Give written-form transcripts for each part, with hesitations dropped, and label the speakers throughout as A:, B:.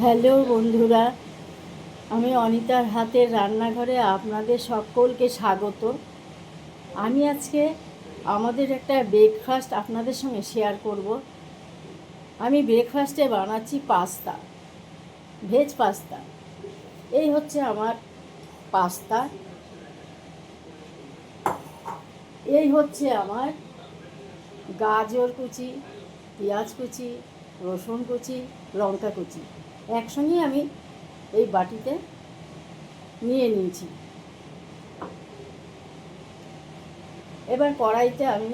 A: Hello বন্ধুরা, আমি অনিতার হাতের রান্নাঘরে আপনাদের সকলকে স্বাগত। আমি আজকে আমাদের একটা ব্রেকফাস্ট আপনাদের সঙ্গে শেয়ার করব। আমি ব্রেকফাস্টে বানাচ্ছি পাস্তা, ভেজ পাস্তা। এই হচ্ছে আমার পাস্তা, এই হচ্ছে আমার গাজর কুচি, পেঁয়াজ কুচি, রসুন কুচি, লঙ্কা কুচি একসঙ্গে আমি এই বাটিতে নিয়ে নিয়েছি। এবার কড়াইতে আমি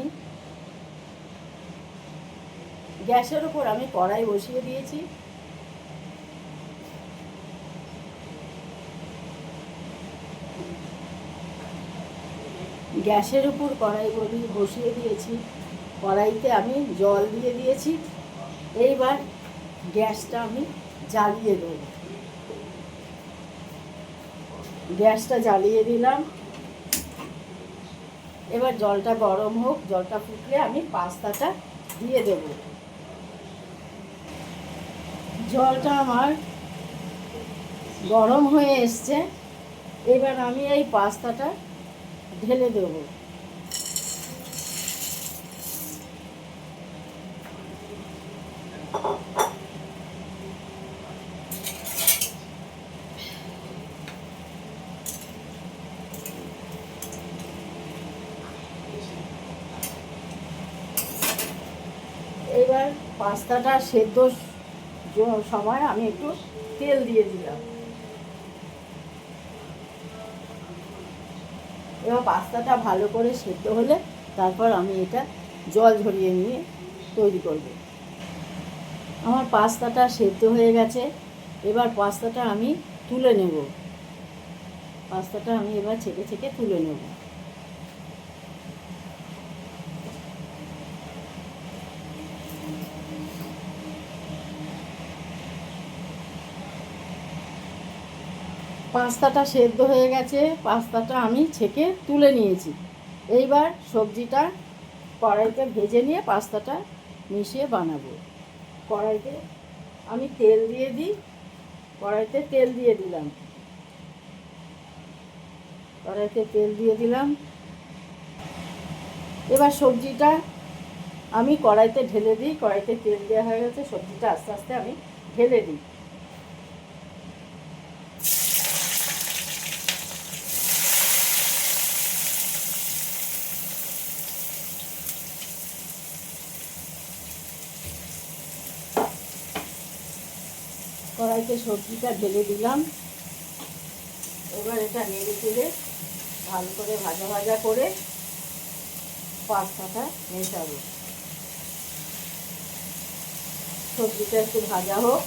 A: গ্যাসের উপর কড়াই বসিয়ে দিয়েছি। গ্যাসের উপর কড়াই বসিয়ে দিয়েছি। কড়াইতে আমি জল দিয়ে দিয়েছি। এইবার গ্যাসটা আমি জ্বালিয়ে দেব। গ্যাসটা জ্বালিয়ে দিলাম। এবার জলটা গরম হোক, জলটা ফুটলে আমি পাস্তাটা দিয়ে দেব। জলটা আমার গরম হয়ে এসছে। এবার আমি এই পাস্তাটা ঢেলে দেব। এবার পাস্তাটা সেদ্ধ সময় আমি একটু তেল দিয়ে দিলাম। এবার পাস্তাটা ভালো করে সেদ্ধ হলে তারপর আমি এটা জল ঝরিয়ে নিয়ে তৈরি করব। আমার পাস্তাটা সেদ্ধ হয়ে গেছে। এবার পাস্তাটা আমি তুলে নেব। পাস্তাটা আমি এবার ছেঁকে ছেঁকে তুলে নেব। পাস্তাটা সেদ্ধ হয়ে গেছে। পাস্তাটা আমি ছেঁকে তুলে নিয়েছি। এইবার সবজিটা কড়াইতে ভেজে নিয়ে পাস্তাটা মিশিয়ে বানাবো। কড়াইতে আমি তেল দিয়ে দিই। কড়াইতে তেল দিয়ে দিলাম। কড়াইতে তেল দিয়ে দিলাম। এবার সবজিটা আমি কড়াইতে ঢেলে দিই। কড়াইতে তেল দেওয়া হয়ে গেছে, সবজিটা আস্তে আস্তে আমি ঢেলে দিই। কড়াইতে সবজিটা ঢেলে দিলাম। এবার এটা নেড়ে চেড়ে ভালো করে ভাজা ভাজা করে পাস্তাটা মেশাবো। সবজিটা একটু ভাজা হোক।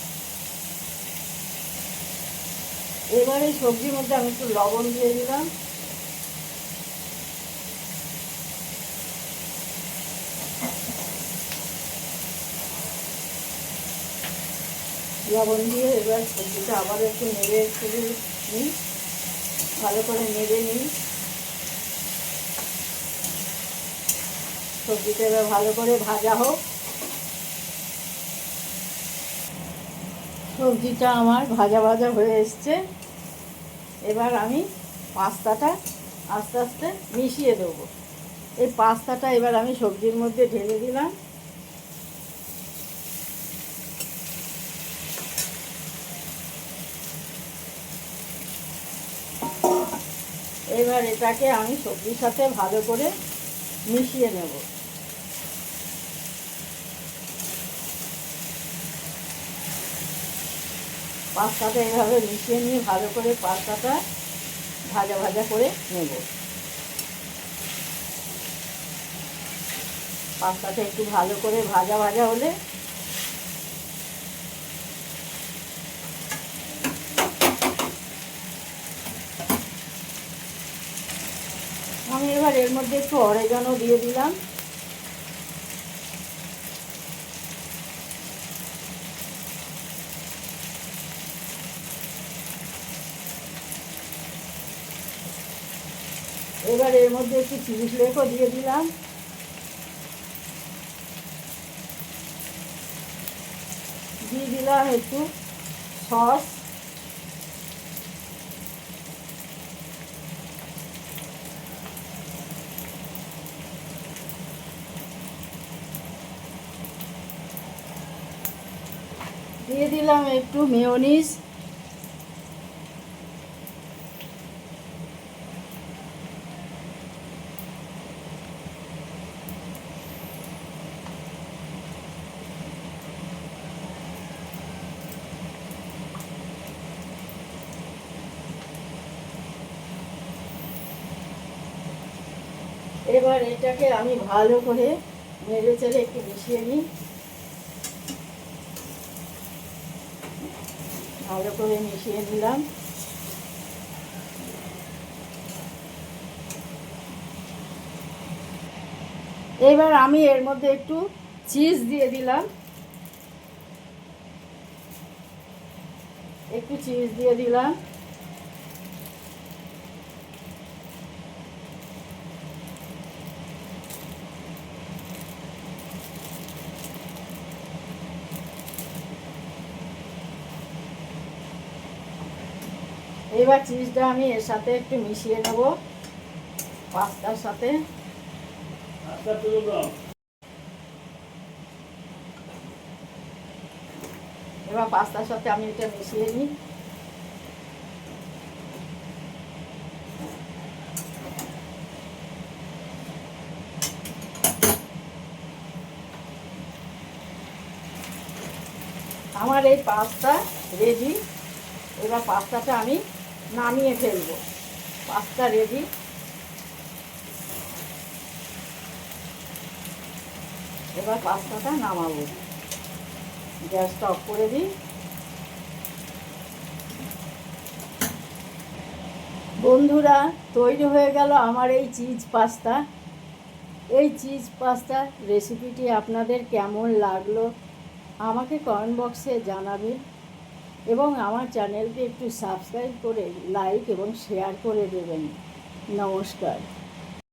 A: এবারে সবজির মধ্যে আমি একটু লবণ দিয়ে দিলাম। লবণ দিয়ে এবার সবজিটা আবার একটু নেড়ে চেড়ে নিই, ভালো করে নেড়ে নিই। সবজিটা এবার ভালো করে ভাজা হোক। সবজিটা আমার ভাজা ভাজা হয়ে এসছে। এবার আমি পাস্তাটা আস্তে আস্তে মিশিয়ে দেবো। এই পাস্তাটা এবার আমি সবজির মধ্যে ঢেলে দিলাম। এবার এটাকে আমি সবজির সাথে ভালো করে মিশিয়ে নেব। পাস্তাটা এভাবে মিশিয়ে নিয়ে ভালো করে পাস্তাটা ভাজা ভাজা করে নেব। পাস্তাটা একটু ভালো করে ভাজা ভাজা হলে আমি এবার এর মধ্যে একটু অরেগানো দিয়ে দিলাম। এবার এর মধ্যে একটু চিলি ফ্লেক্সও দিয়ে দিলাম। দিয়ে দিলাম একটু সস, দিয়ে দিলাম একটু মেয়োনিজ, এবার এটাকে আমি ভালো করে নেড়ে চেড়ে একটু মিশিয়ে নিই। ভালো করে মিশিয়ে নিলাম। এবার আমি এর মধ্যে একটু চিজ দিয়ে দিলাম, একটু চিজ দিয়ে দিলাম। এবার চিজটা আমি এর সাথে একটু মিশিয়ে নেব পাস্তার সাথে। এবার পাস্তার সাথে আমি এটা মিশিয়ে নিই। আমার এই পাস্তা রেডি। এবার পাস্তাটা আমি নামিয়ে ফেলবো। Pasta ready. এবার পাস্তাটা নামাবো, গ্যাসটা অফ করে দিই। বন্ধুরা, তৈরি হয়ে গেল আমার এই চিজ পাস্তা। এই চিজ পাস্তা রেসিপিটি আপনাদের কেমন লাগলো আমাকে কমেন্ট বক্সে জানাবেন এবং আমার চ্যানেলকে একটু সাবস্ক্রাইব করে লাইক এবং শেয়ার করে দেবেন। নমস্কার।